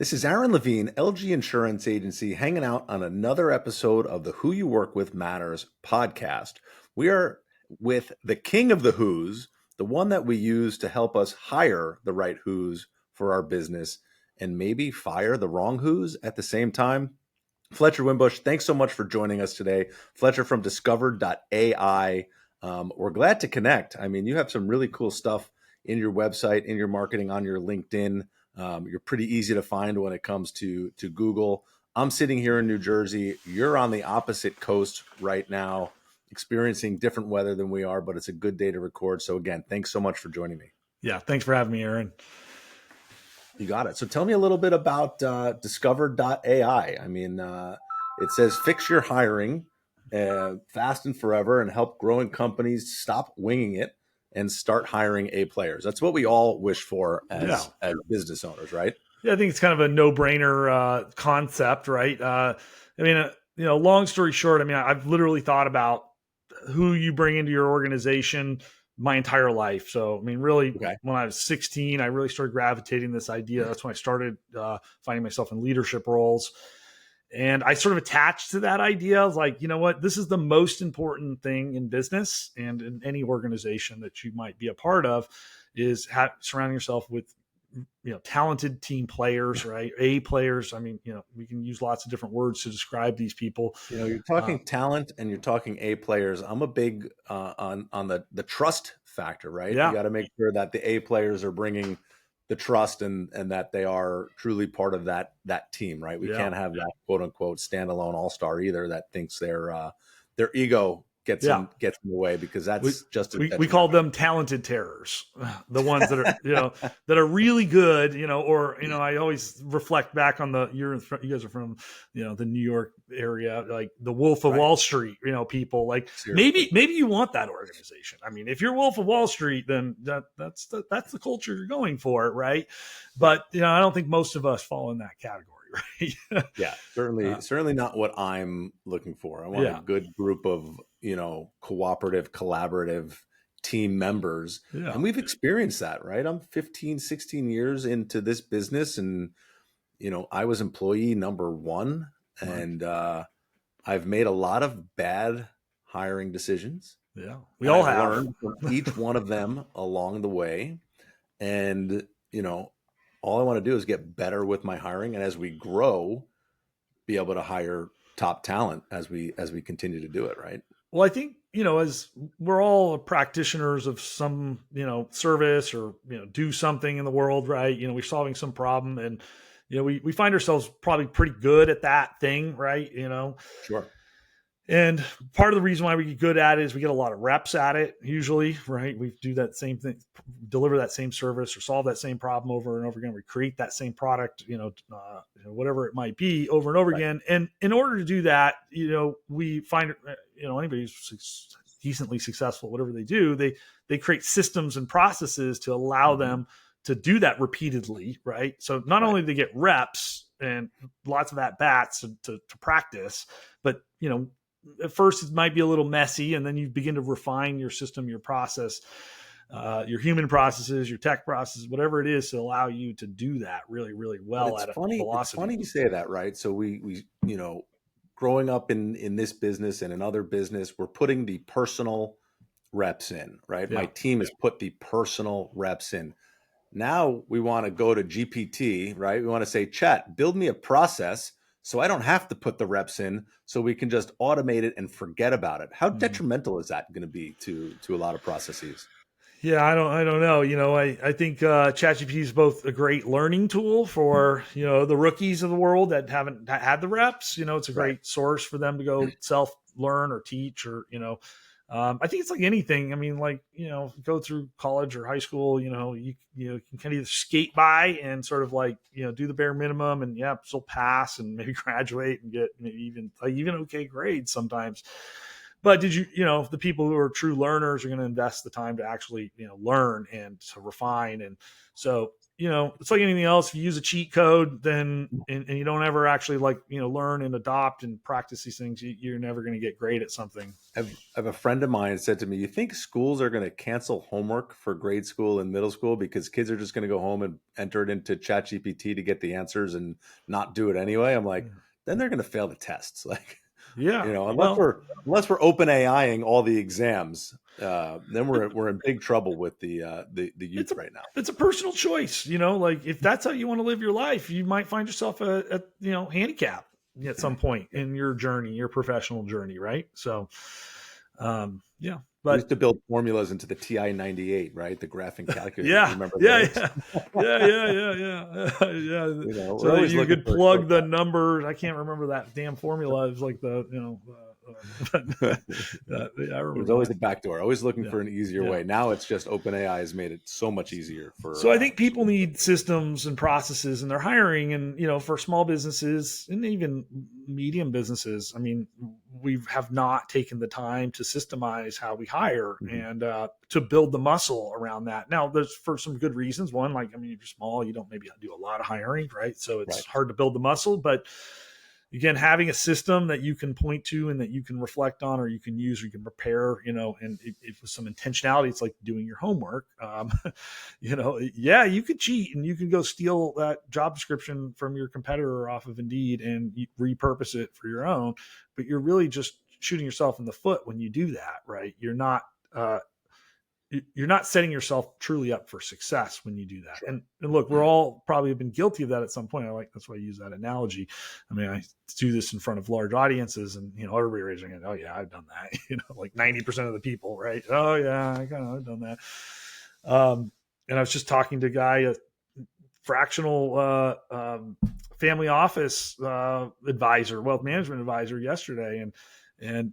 This is Aaron Levine, LG Insurance Agency, hanging out on another episode of the Who You Work With Matters podcast. We are with the king of the who's, the one that we use to help us hire the right who's for our business and maybe fire the wrong who's at the same time. Fletcher Wimbush, thanks so much for joining us today. Fletcher from Discovered.ai. We're glad to connect. I mean, you have some really cool stuff in your website, in your marketing, on your LinkedIn. You're pretty easy to find when it comes to Google. I'm sitting here in New Jersey. You're on the opposite coast right now, experiencing different weather than we are, but it's a good day to record. So again, thanks so much for joining me. Yeah, thanks for having me, Aaron. You got it. So tell me a little bit about Discovered.ai. I mean, it says fix your hiring fast and forever and help growing companies stop winging it and start hiring A players. That's what we all wish for as business owners, right? Yeah, I think it's kind of a no-brainer concept, right? Long story short, I've literally thought about who you bring into your organization my entire life. So, really, when I was 16, I really started gravitating this idea. That's when I started finding myself in leadership roles. And I sort of attached to that idea. I was like, you know what, this is the most important thing in business and in any organization that you might be a part of is surrounding yourself with, talented team players, right? A players. We can use lots of different words to describe these people. You're talking talent and you're talking A players. I'm a big on the trust factor, right? Yeah. You got to make sure that the A players are bringing the trust and that they are truly part of that team, right? We can't have that quote unquote standalone all-star either that thinks their ego gets in the way, because that's we call them talented terrors, the ones that are that are really good, I always reflect back on you guys are from the New York area, like the Wolf of Wall Street, people like maybe you want that organization. If you're Wolf of Wall Street, then that's the culture you're going for, right? But I don't think most of us fall in that category. Right. Yeah, certainly not what I'm looking for. I want a good group of, cooperative, collaborative team members. Yeah. And we've experienced that, right? I'm 15, 16 years into this business and, I was employee number one and I've made a lot of bad hiring decisions. Yeah, we all have learned from each one of them along the way. And, all I want to do is get better with my hiring, and as we grow, be able to hire top talent as we continue to do it, right? Well, I think, as we're all practitioners of some, service or, do something in the world, right? We're solving some problem and, we find ourselves probably pretty good at that thing, right? Sure. And part of the reason why we get good at it is we get a lot of reps at it usually, right? We do that same thing, deliver that same service or solve that same problem over and over again. We create that same product, whatever it might be over and over again. And in order to do that, we find, anybody who's decently successful, whatever they do, they create systems and processes to allow them to do that repeatedly, right? So not only do they get reps and lots of at-bats to practice, but, at first it might be a little messy, and then you begin to refine your system, your process, your human processes, your tech processes, whatever it is to allow you to do that really, really well at a velocity. It's funny you say that, right? So we growing up in this business and in other business, we're putting the personal reps in, right? Yeah. My team has put the personal reps in. Now we want to go to GPT, right? We want to say, chat, build me a process so I don't have to put the reps in, so we can just automate it and forget about it. How detrimental is that going to be to a lot of processes? Yeah, I don't know. I think ChatGPT is both a great learning tool for, the rookies of the world that haven't had the reps. It's a great source for them to go self-learn or teach or, I think it's like anything. Go through college or high school, you can kind of either skate by and sort of like, do the bare minimum and still pass and maybe graduate and get maybe even okay grades sometimes. But the people who are true learners are going to invest the time to actually, learn and to refine. And so it's like anything else. If you use a cheat code, then and you don't ever actually learn and adopt and practice these things, you're never going to get great at something. I have a friend of mine said to me, "You think schools are going to cancel homework for grade school and middle school because kids are just going to go home and enter it into ChatGPT to get the answers and not do it anyway?" I'm like, then they're going to fail the tests. Like, Yeah, unless we're open AIing all the exams, then we're in big trouble with the youth right now. It's a personal choice, like if that's how you want to live your life, you might find yourself a handicap at some point in your journey, your professional journey, right? So, yeah. But we used to build formulas into the TI-98, right? The graphing calculator. Yeah, remember yeah, those? yeah. So you could plug the numbers. I can't remember that damn formula. It was like I remember. There's always a backdoor. Always looking for an easier way. Now it's just OpenAI has made it so much easier for. So I think people need systems and processes in their hiring, and for small businesses and even medium businesses. I mean, we have not taken the time to systemize how we hire and to build the muscle around that. Now, there's for some good reasons. One, if you're small, you don't maybe do a lot of hiring, right? So it's hard to build the muscle, but again, having a system that you can point to and that you can reflect on, or you can use, or you can prepare, and if with some intentionality, it's like doing your homework. You could cheat and you can go steal that job description from your competitor off of Indeed and repurpose it for your own, but you're really just shooting yourself in the foot when you do that, right? You're not setting yourself truly up for success when you do that. Sure. And look, we're all probably have been guilty of that at some point. That's why I use that analogy. I mean, I do this in front of large audiences and, everybody raising it. Oh yeah, I've done that, like 90% of the people, right? Oh yeah, I've done that. And I was just talking to a guy, a fractional family office advisor, wealth management advisor yesterday. And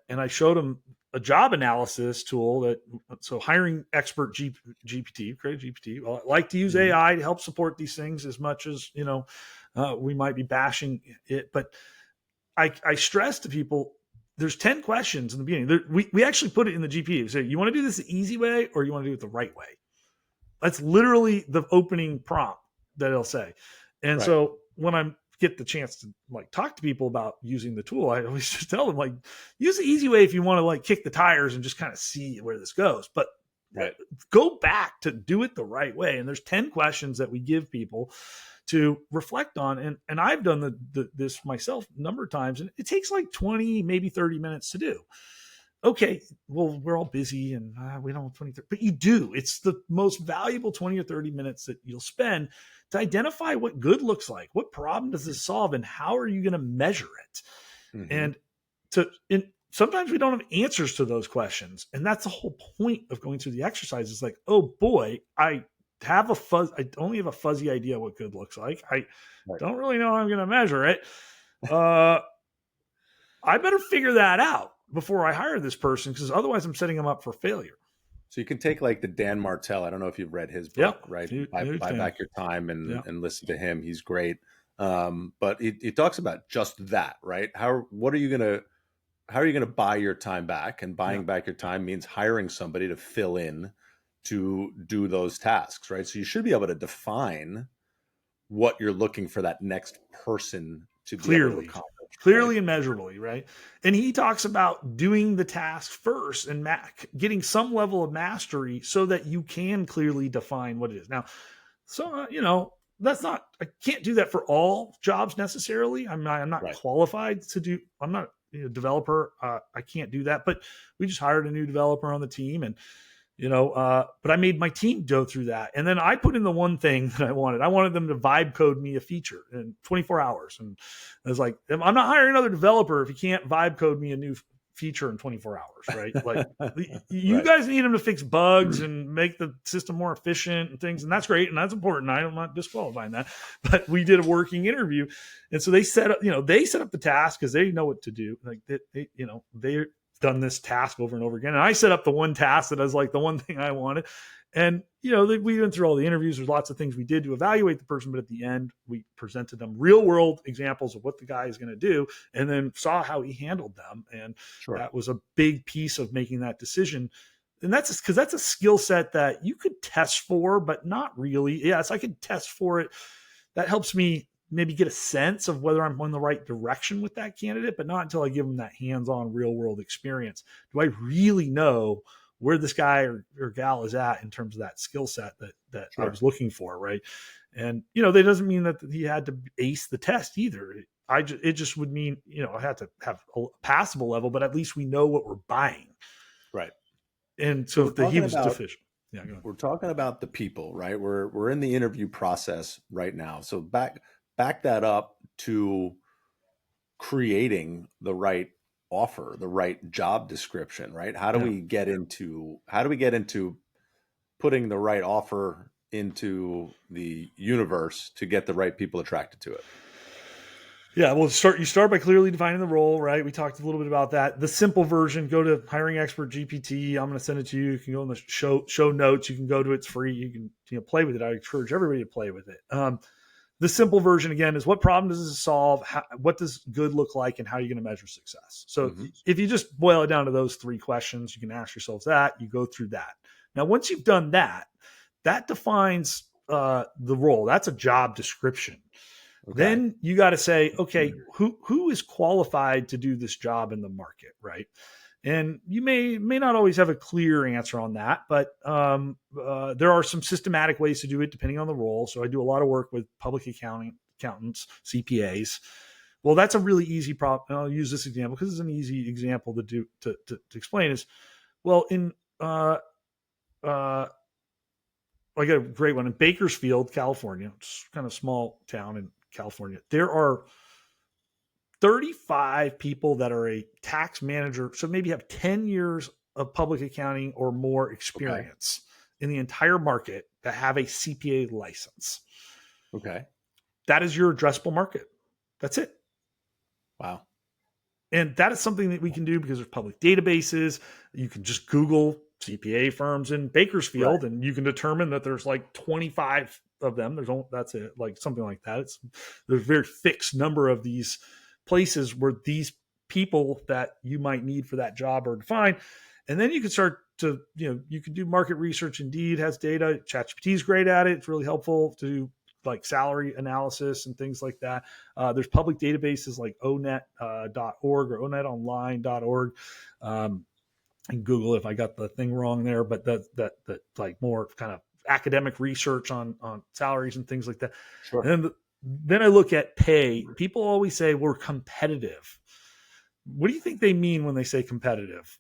I showed him a job analysis tool so hiring expert GPT, create GPT. Well, I like to use AI to help support these things as much as, we might be bashing it. But I stress to people, there's 10 questions in the beginning. We actually put it in the GPT. We say, you want to do this the easy way or you want to do it the right way? That's literally the opening prompt that it'll say. And so when I'm get the chance to talk to people about using the tool, I always just tell them use the easy way if you want to kick the tires and just kind of see where this goes, but go back to do it the right way. And there's 10 questions that we give people to reflect on. And I've done this myself a number of times, and it takes 20, maybe 30 minutes to do. Okay, well, we're all busy and we don't have 20, 30, but you do. It's the most valuable 20 or 30 minutes that you'll spend to identify what good looks like. What problem does this solve and how are you going to measure it? And sometimes we don't have answers to those questions. And that's the whole point of going through the exercise. It's oh boy, I only have a fuzzy idea what good looks like. I don't really know how I'm going to measure it. I better figure that out before I hire this person, because otherwise I'm setting them up for failure. So you can take the Dan Martell. I don't know if you've read his book, right? Buy Back Your Time and listen to him. He's great. But he talks about just that, right? How are you gonna buy your time back? And buying back your time means hiring somebody to fill in to do those tasks, right? So you should be able to define what you're looking for that next person to be able to accomplish. Clearly and measurably, right? And he talks about doing the task first and getting some level of mastery so that you can clearly define what it is. Now, so, that's not, I can't do that for all jobs necessarily. I'm not qualified to do, I'm not a developer. I can't do that, but we just hired a new developer on the team and, but I made my team go through that. And then I put in the one thing that I wanted them to vibe code me a feature in 24 hours. And I was like, I'm not hiring another developer if you can't vibe code me a new feature in 24 hours, right? You guys need them to fix bugs and make the system more efficient and things. And that's great. And that's important. I'm not disqualifying that, but we did a working interview. And so they set up the task because they know what to do. They're done this task over and over again. And I set up the one task that was the one thing I wanted. And, we went through all the interviews. There's lots of things we did to evaluate the person. But at the end, we presented them real world examples of what the guy is going to do and then saw how he handled them. And that was a big piece of making that decision. and that's because that's a skill set that you could test for, but not really. Yes, I could test for it. That helps me maybe get a sense of whether I'm in the right direction with that candidate, but not until I give them that hands-on real world experience. Do I really know where this guy or gal is at in terms of that skill set that I was looking for, right? And that doesn't mean that he had to ace the test either. It just would mean I had to have a passable level, but at least we know what we're buying. Right. And so if he was deficient. Yeah, go ahead. We're talking about the people, right? We're in the interview process right now. So back that up to creating the right offer, the right job description, right? How do we get into putting the right offer into the universe to get the right people attracted to it? Yeah, well, you start by clearly defining the role, right? We talked a little bit about that. The simple version, go to Hiring Expert GPT. I'm going to send it to you. You can go in the show notes. You can go to it. It's free. You can play with it. I encourage everybody to play with it. The simple version, again, is what problem does this solve? What does good look like? And how are you going to measure success? So if you just boil it down to those three questions, you can ask yourselves that. You go through that. Now, once you've done that, that defines the role. That's a job description. Okay. Then you got to say, okay, who is qualified to do this job in the market, right? And you may not always have a clear answer on that, but there are some systematic ways to do it depending on the role. So I do a lot of work with public accountants, CPAs. Well, that's a really easy problem. And I'll use this example because it's an easy example to explain. Is well in I got a great one in Bakersfield, California. It's kind of a small town in California. There are 35 people that are a tax manager. So maybe have 10 years of public accounting or more experience in the entire market that have a CPA license. Okay. That is your addressable market. That's it. Wow. And that is something that we can do because there's public databases. You can just Google CPA firms in Bakersfield, and you can determine that there's like 25 of them. That's it, like something like that. There's a very fixed number of these places where these people that you might need for that job are defined. And then you can start to, you can do market research. Indeed has data. ChatGPT is great at it. It's really helpful to do like salary analysis and things like that. There's public databases like onet.org or onetonline.org. And Google if I got the thing wrong there, but that like more kind of academic research on salaries and things like that. Sure. And then I look at pay. People always say we're competitive. What do you think they mean when they say competitive?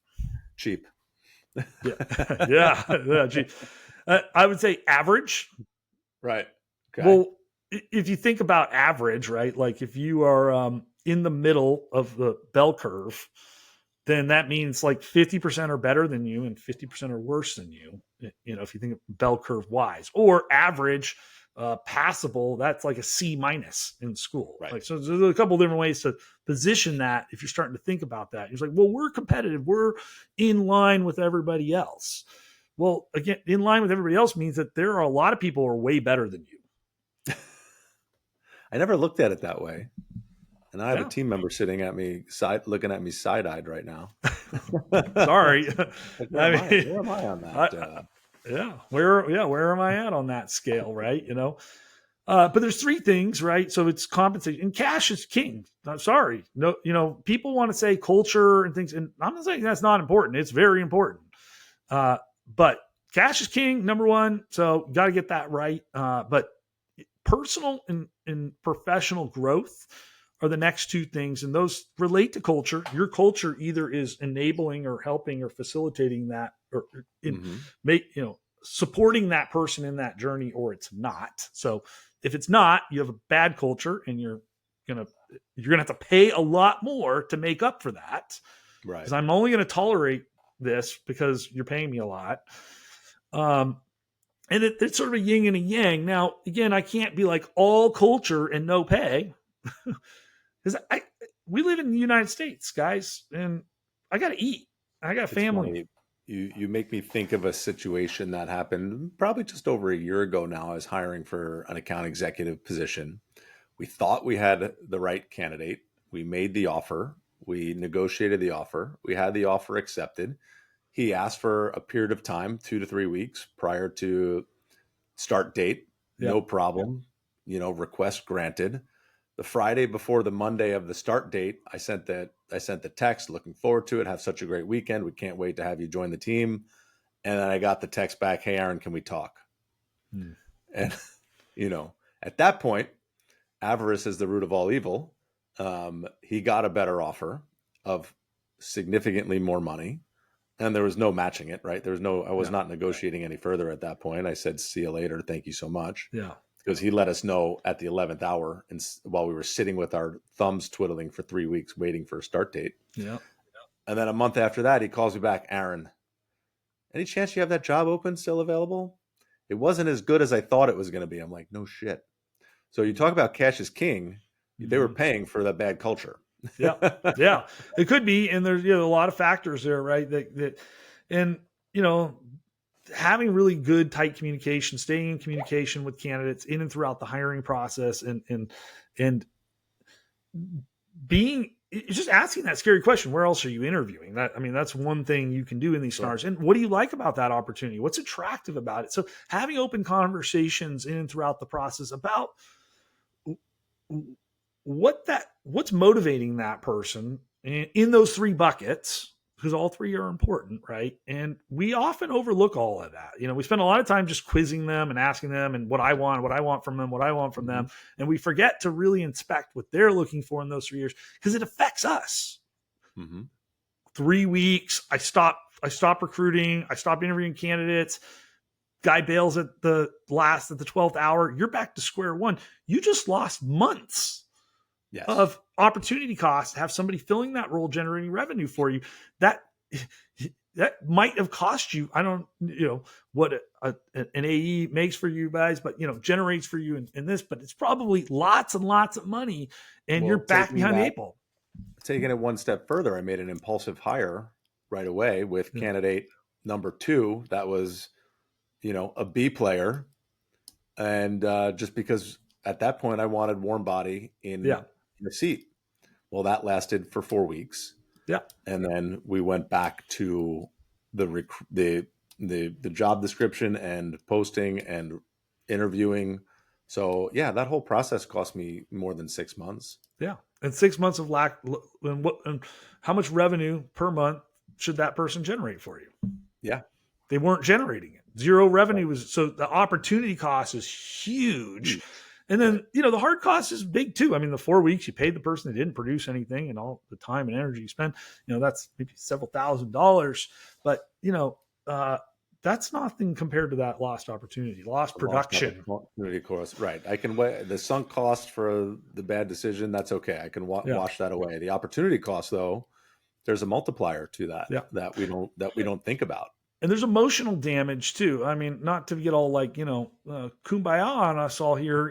Cheap. Yeah, cheap. I would say average. Right. Okay. Well, if you think about average, right? Like if you are in the middle of the bell curve, then that means like 50% are better than you and 50% are worse than you. If you think of bell curve wise, or average, passable, that's like a C- in school. Right. Like, so there's a couple different ways to position that. If you're starting to think about that, you're like, well, we're competitive. We're in line with everybody else. Well, again, in line with everybody else means that there are a lot of people who are way better than you. I never looked at it that way. And I have a team member sitting at me, looking at me side-eyed right now. Sorry. Where am I on that? Where am I at on that scale, right? But there's three things, right? So it's compensation, and cash is king. I'm sorry. No, people want to say culture and things, and I'm not saying that's not important. It's very important. But cash is king, number one. So got to get that right. But personal and professional growth are the next two things, and those relate to culture. Your culture either is enabling or helping or facilitating that, or supporting that person in that journey, or it's not. So if it's not, you have a bad culture, and you're gonna have to pay a lot more to make up for that. Right? Because I'm only going to tolerate this because you're paying me a lot. And it's sort of a yin and a yang. Now, again, I can't be like all culture and no pay. Because we live in the United States, guys, and I got to eat. I got a family. You make me think of a situation that happened probably just over a year ago now. I was hiring for an account executive position. We thought we had the right candidate. We made the offer. We negotiated the offer. We had the offer accepted. he asked for a period of time, 2 to 3 weeks prior to start date. Yeah. No problem. Request granted. The Friday before the Monday of the start date, I sent the text, looking forward to it. Have such a great weekend. We can't wait to have you join the team. And then I got the text back, "Hey, Aaron, can we talk?" Hmm. And at that point, avarice is the root of all evil. He got a better offer of significantly more money, and there was no matching it. Right? I was not negotiating any further at that point. I said, "See you later. Thank you so much." Yeah. Because he let us know at the 11th hour, and while we were sitting with our thumbs twiddling for 3 weeks waiting for a start date. Yeah. And then a month after that, he calls me back, "Aaron, any chance you have that job open still available? It wasn't as good as I thought it was going to be." I'm like, "No shit." So you talk about cash is king. They were paying for that bad culture. Yeah. Yeah. It could be. And there's, a lot of factors there, right? And, having really good, tight communication, staying in communication with candidates in and throughout the hiring process, and being just asking that scary question, where else are you interviewing? That's one thing you can do in these scenarios. And what do you like about that opportunity? What's attractive about it? So having open conversations in and throughout the process about what's motivating that person in those three buckets, because all three are important, right? And we often overlook all of that. We spend a lot of time just quizzing them and asking them and what I want from them. And we forget to really inspect what they're looking for in those 3 years, because it affects us. 3 weeks, I stop recruiting, I stop interviewing candidates. Guy bails at the 12th hour. You're back to square one. You just lost months of opportunity costs to have somebody filling that role, generating revenue for you. That might have cost you, I don't what an AE makes for you guys, but generates for you in this, but it's probably lots and lots of money, and you're back behind the eight ball. Taking it one step further, I made an impulsive hire right away with candidate number 2. That was a B player, and just because at that point I wanted warm body in the seat. Well, that lasted for 4 weeks. Yeah. And then we went back to the job description and posting and interviewing. So that whole process cost me more than 6 months. Yeah. And 6 months of lack. And how much revenue per month should that person generate for you? Yeah. They weren't generating it. Zero revenue was, so the opportunity cost is huge. And then, the hard cost is big too. The 4 weeks you paid the person that didn't produce anything, and all the time and energy you spend, that's maybe several $1,000s. But, that's nothing compared to that lost opportunity, lost production. Opportunity cost, right. I can weigh the sunk cost for the bad decision. That's okay. I can wash that away. The opportunity cost, though, there's a multiplier to that that we don't think about. And there's emotional damage too. Not to get all like, kumbaya on us all here.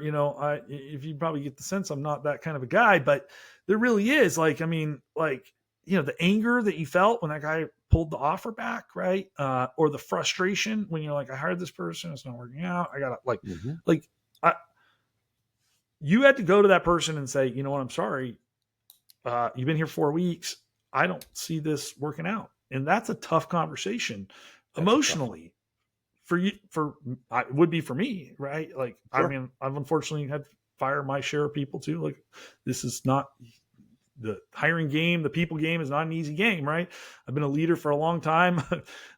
If you probably get the sense I'm not that kind of a guy, but there really is the anger that you felt when that guy pulled the offer back, right? Or the frustration when you're like, I hired this person, it's not working out. I gotta you had to go to that person and say, you know what, I'm sorry. You've been here 4 weeks. I don't see this working out. And that's a tough conversation. Emotionally for you, it would be for me, right? Sure. I've unfortunately had to fire my share of people too. This is not the hiring game. The people game is not an easy game, right? I've been a leader for a long time.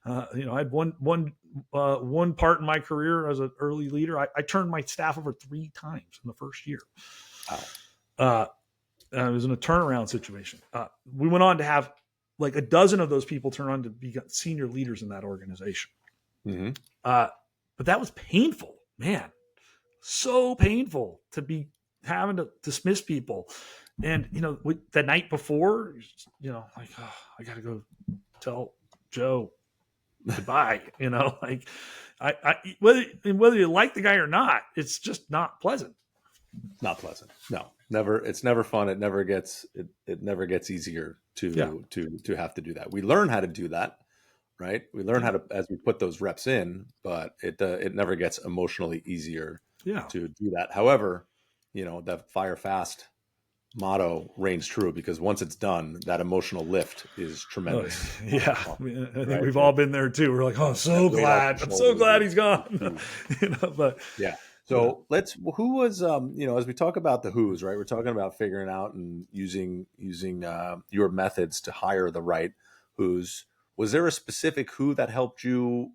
I had one part in my career as an early leader. I turned my staff over 3 times in the first year. Wow. It was in a turnaround situation. We went on to have a dozen of those people turn on to be senior leaders in that organization. But that was painful, man. So painful to be having to dismiss people. And, the night before, I got to go tell Joe goodbye, whether you like the guy or not, it's just not pleasant. Not pleasant. No, never. It's never fun. It never gets easier to have to do that. We learn how to do that, right? We learn how to, as we put those reps in, but it never gets emotionally easier to do that. However, that fire fast motto reigns true, because once it's done, that emotional lift is Oh, tremendous. yeah. I think Right? we've all been there too. We're like, oh, That weight off your I'm so shoulders glad is he's gone. huge. But Yeah. yeah, So who was, as we talk about the who's, right, we're talking about figuring out and using your methods to hire the right who's. Was there a specific who that helped you,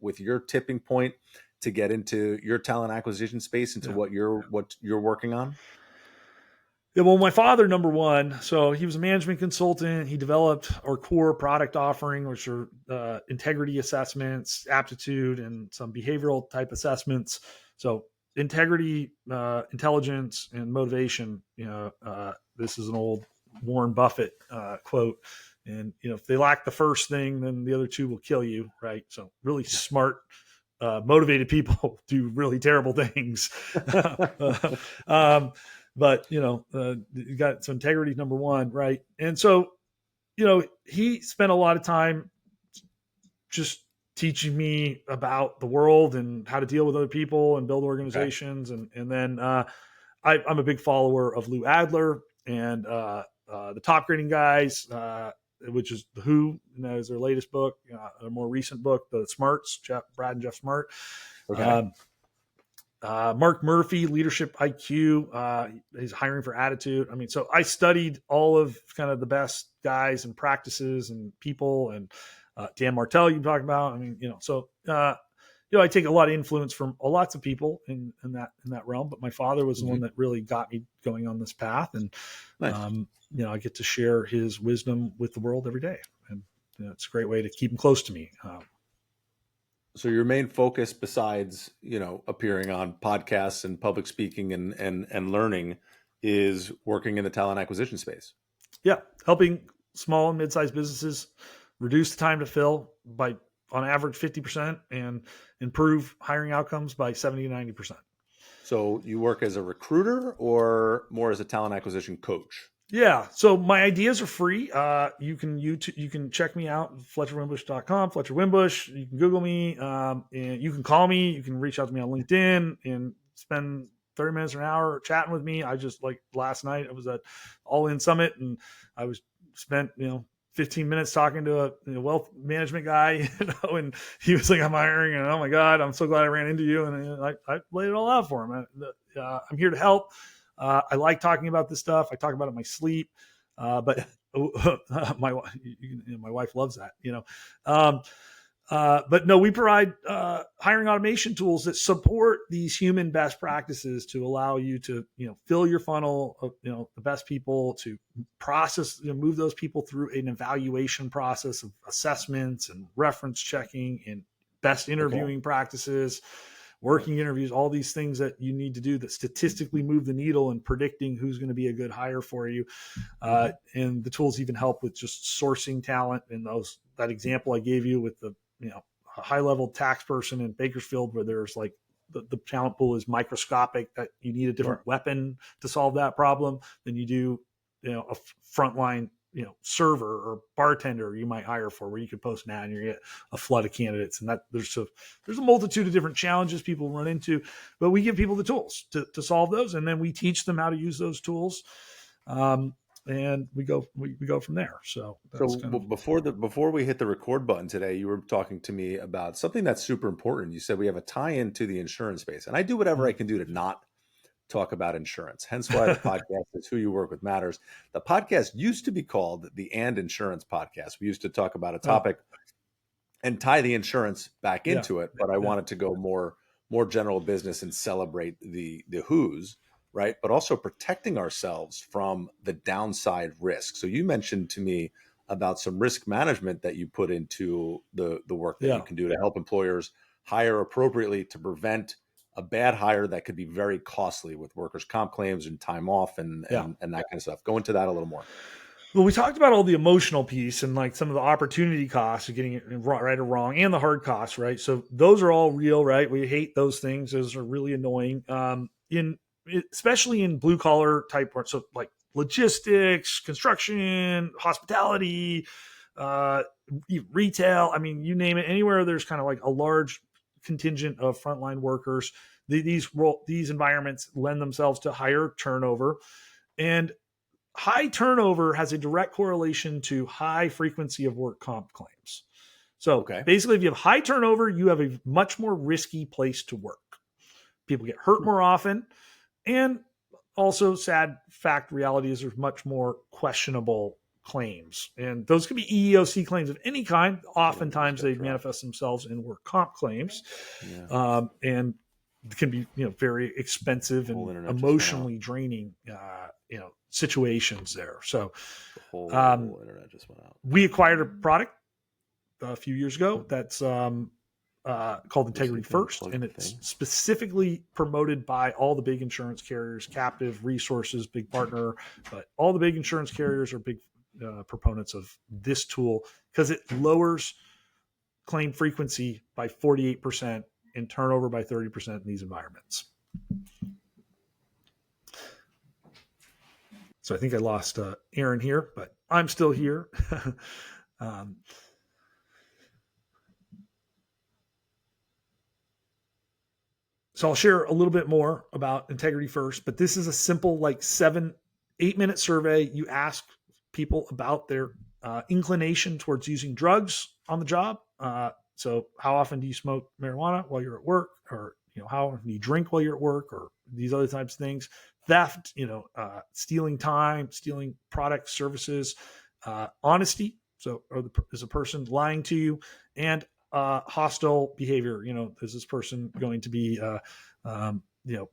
with your tipping point to get into your talent acquisition space, into yeah. what you're working on? Yeah, well, my father, number one, so he was a management consultant. He developed our core product offering, which are integrity assessments, aptitude, and some behavioral type assessments. So integrity, intelligence, and motivation. This is an old Warren Buffett quote. And if they lack the first thing, then the other two will kill you, right? So really smart, motivated people do really terrible things. um, but you got some integrity, number one, right? And so he spent a lot of time just teaching me about the world and how to deal with other people and build Okay. organizations. And then I'm a big follower of Lou Adler and the Top Grading Guys, which is the Who, is their latest book, a more recent book, the Smarts, Brad and Jeff Smart. Okay. Um, Mark Murphy, Leadership IQ. He's hiring for attitude. I mean, so I studied all of kind of the best guys and practices and people, and Dan Martell you talked about. I mean, I take a lot of influence from lots of people in that realm. But my father was the Hmm. one that really got me going on this path, and Nice. I get to share his wisdom with the world every day, and it's a great way to keep him close to me. So your main focus, besides appearing on podcasts and public speaking and learning, is working in the talent acquisition space. Yeah, helping small and mid-sized businesses reduce the time to fill by on average 50% and improve hiring outcomes by 70 to 90%. So you work as a recruiter or more as a talent acquisition coach? Yeah. So my ideas are free. You can check me out, FletcherWimbush.com, Fletcher Wimbush. You can Google me, and you can call me. You can reach out to me on LinkedIn and spend 30 minutes or an hour chatting with me. I just, like, last night I was at All In Summit and I was spent, 15 minutes talking to a wealth management guy, and he was like, I'm hiring, and oh my God, I'm so glad I ran into you. And I laid it all out for him. I'm here to help. I like talking about this stuff. I talk about it in my sleep, but my wife loves that. Um, but no, we provide hiring automation tools that support these human best practices to allow you to fill your funnel of the best people, to process, move those people through an evaluation process of assessments and reference checking and best Okay. interviewing practices, working interviews, all these things that you need to do that statistically move the needle in predicting who's going to be a good hire for you. And the tools even help with just sourcing talent. And that example I gave you with the a high level tax person in Bakersfield, where there's like the talent pool is microscopic, that you need a different Sure. weapon to solve that problem than you do a frontline server or bartender you might hire for, where you could post an ad and you get a flood of candidates. And that there's a multitude of different challenges people run into, but we give people the tools to solve those, and then we teach them how to use those tools. And we go from there. So that's So kind of before we hit the record button today, you were talking to me about something that's super important. You said we have a tie-in to the insurance space, and I do whatever I can do to not talk about insurance. Hence why the podcast is Who You Work With Matters. The podcast used to be called the And Insurance Podcast. We used to talk about a oh topic and tie the insurance back yeah into it, but I yeah wanted to go more general business and celebrate the who's, right, but also protecting ourselves from the downside risk. So you mentioned to me about some risk management that you put into the work that you yeah can do to help employers hire appropriately, to prevent a bad hire that could be very costly with workers' comp claims and time off and yeah. and that kind of stuff. Go into that a little more. Well, we talked about all the emotional piece and like some of the opportunity costs of getting it right or wrong, and the hard costs, right? So those are all real, right? We hate those things; those are really annoying. Especially in blue collar type work, so like logistics, construction, hospitality, uh, retail. I mean, you name it. Anywhere there's kind of like a large contingent of frontline workers, these environments lend themselves to higher turnover. And high turnover has a direct correlation to high frequency of work comp claims. So basically, if you have high turnover, you have a much more risky place to work. People get hurt more often. And also, sad fact reality is there's much more questionable claims. And those could be EEOC claims of any kind. Oftentimes, they manifest themselves in work comp claims. And can be very expensive and emotionally draining situations there. So the whole internet just went out. We acquired a product a few years ago that's called Integrity First, and it's specifically promoted by all the big insurance carriers, Captive, Resources, big partner, but all the big insurance carriers are big proponents of this tool because it lowers claim frequency by 48% and turnover by 30% in these environments. So I think I lost Aaron here, but I'm still here. So I'll share a little bit more about Integrity First, but this is a simple 7-8 minute survey. You ask people about their inclination towards using drugs on the job. So how often do you smoke marijuana while you're at work, or how often do you drink while you're at work, or these other types of things? Theft, stealing time, stealing products, services, honesty. So is a person lying to you, and hostile behavior. Is this person going to be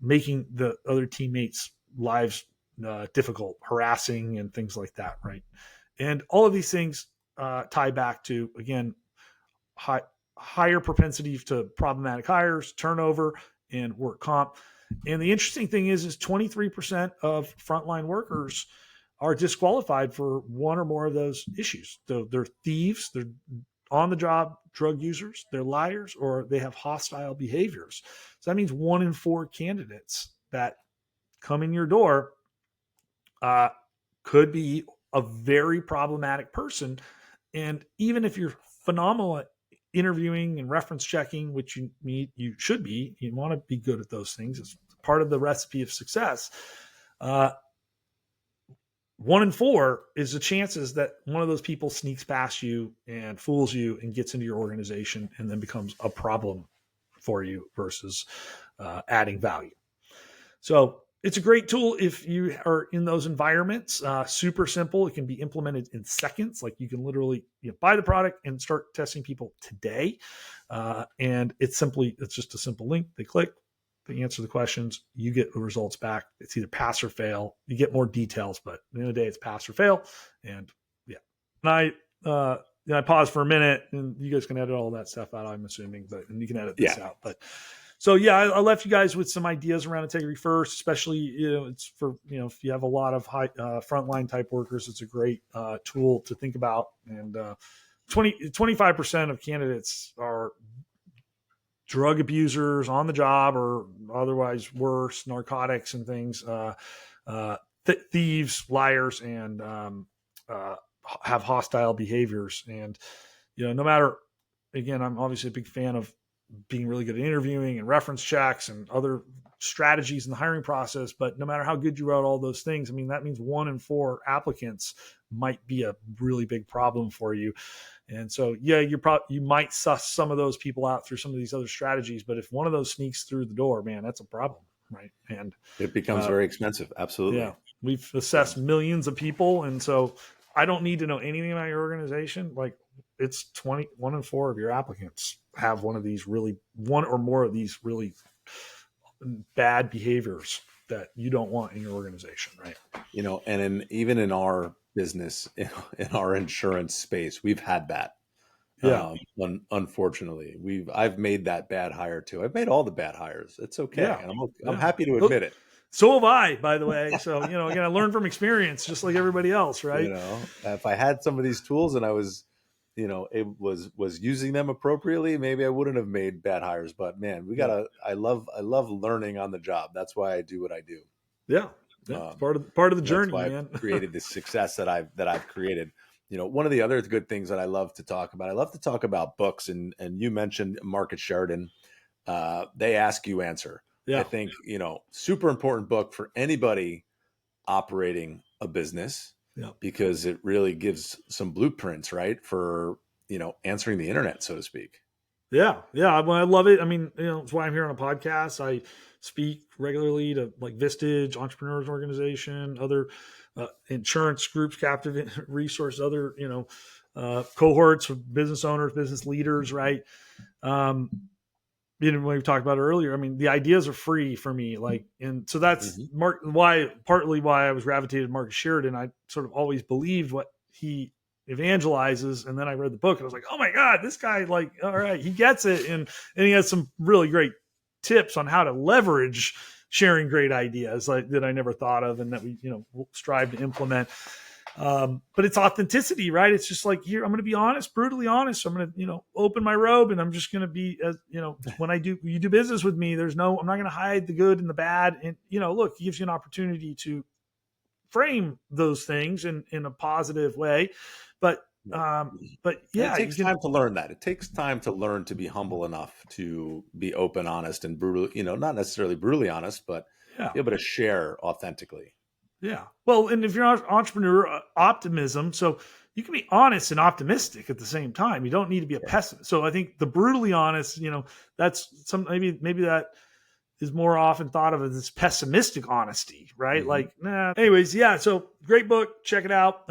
making the other teammates' lives difficult, harassing, and things like that, right? And all of these things tie back to, again, higher propensity to problematic hires, turnover, and work comp. And the interesting thing is 23% of frontline workers are disqualified for one or more of those issues. So they're thieves, they're on the job drug users, they're liars, or they have hostile behaviors. So that means 1 in 4 candidates that come in your door could be a very problematic person. And even if you're phenomenal at interviewing and reference checking, which you should be, you want to be good at those things. It's part of the recipe of success. 1 in 4 is the chances that one of those people sneaks past you and fools you and gets into your organization and then becomes a problem for you versus adding value. So it's a great tool if you are in those environments. Super simple. It can be implemented in seconds. Like you can literally buy the product and start testing people today. And it's just a simple link. They click, they answer the questions, you get the results back. It's either pass or fail. You get more details, but at the end of the day, it's pass or fail. And and I pause for a minute, and you guys can edit all that stuff out, I'm assuming, and you can edit this out. But so I left you guys with some ideas around Integrity First, especially it's for if you have a lot of high frontline type workers, it's a great tool to think about. And 25% of candidates are drug abusers on the job or otherwise worse, narcotics and things, thieves, liars, and have hostile behaviors. And, no matter, again, I'm obviously a big fan of being really good at interviewing and reference checks and other strategies in the hiring process. But no matter how good you wrote all those things, that means 1 in 4 applicants might be a really big problem for you. And so, you might suss some of those people out through some of these other strategies, but if one of those sneaks through the door, man, that's a problem, right? And it becomes very expensive. Absolutely. Yeah, we've assessed millions of people, and so I don't need to know anything about your organization. Like it's 1 in 4 of your applicants have one or more of these really bad behaviors that you don't want in your organization, right? And even in our business, in our insurance space, we've had that. Unfortunately, I've made that bad hire too. I've made all the bad hires. It's okay. Yeah. I'm happy to admit it. So have I, by the way. So, again, I learned from experience just like everybody else, right? If I had some of these tools and I was, it was using them appropriately, maybe I wouldn't have made bad hires. But man, I love learning on the job. That's why I do what I do. Yeah. Part of the journey, man. I've created the success that I've created. One of the other good things that I love to talk about, books, and you mentioned Market Sheridan. They Ask You Answer. Yeah. I think, super important book for anybody operating a business, Yeah. because it really gives some blueprints, right, for, answering the internet, so to speak. Yeah, yeah, I love it. I mean, it's why I'm here on a podcast. I speak regularly to like Vistage, Entrepreneurs Organization, other insurance groups, captive resource, other cohorts of business owners, business leaders, right? Um, when we talked about it earlier, I mean, the ideas are free for me, like, and so that's Hmm. partly why I was gravitated to Marcus Sheridan. I sort of always believed what he evangelizes, and then I read the book and I was like, oh my god, this guy, like, all right, he gets it, and he has some really great tips on how to leverage sharing great ideas like that I never thought of, and that we strive to implement. But it's authenticity, right? It's just like, here, I'm going to be honest, brutally honest. I'm going to, open my robe, and I'm just going to be, as when you do business with me, I'm not going to hide the good and the bad. And, look, it gives you an opportunity to frame those things in a positive way. But, but And it yeah, you takes can, time to learn that. It takes time to learn to be humble enough to be open, honest, and brutal, not necessarily brutally honest, but yeah. be able to share authentically. Yeah. Well, and if you're an entrepreneur, optimism. So you can be honest and optimistic at the same time. You don't need to be a pessimist. So I think the brutally honest, that's maybe that is more often thought of as this pessimistic honesty, right? Hmm. Like, nah. Anyways, yeah. So great book. Check it out.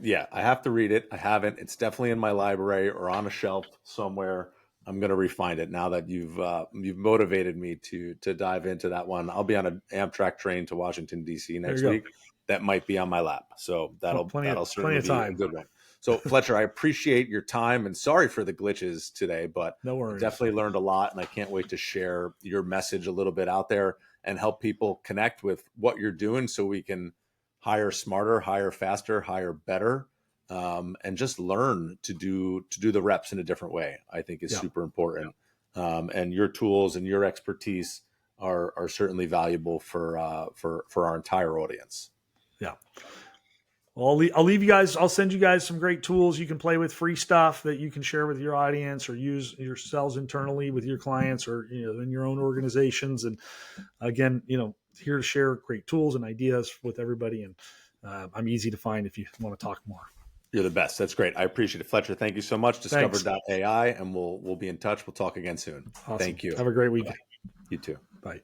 Yeah, I have to read it. I haven't. It's definitely in my library or on a shelf somewhere. I'm going to refine it now that you've motivated me to dive into that one. I'll be on an Amtrak train to Washington D.C. There you next go. week. That might be on my lap, so Plenty that'll of certainly be a time. good one. So Fletcher, I appreciate your time, and sorry for the glitches today, but No I worries. definitely learned a lot, and I can't wait to share your message a little bit out there and help people connect with what you're doing, so we can hire smarter, hire faster, hire better, and just learn to do the reps in a different way. I think is Yeah. super important. And your tools and your expertise are certainly valuable for our entire audience. Yeah. Well, I'll leave you guys. I'll send you guys some great tools you can play with, free stuff that you can share with your audience or use yourselves internally with your clients or in your own organizations. And again, here to share great tools and ideas with everybody. And I'm easy to find if you want to talk more. You're the best. That's great. I appreciate it, Fletcher. Thank you so much. Thanks. Discovered.ai, and we'll be in touch. We'll talk again soon. Awesome. Thank you. Have a great Bye. weekend. You too. Bye.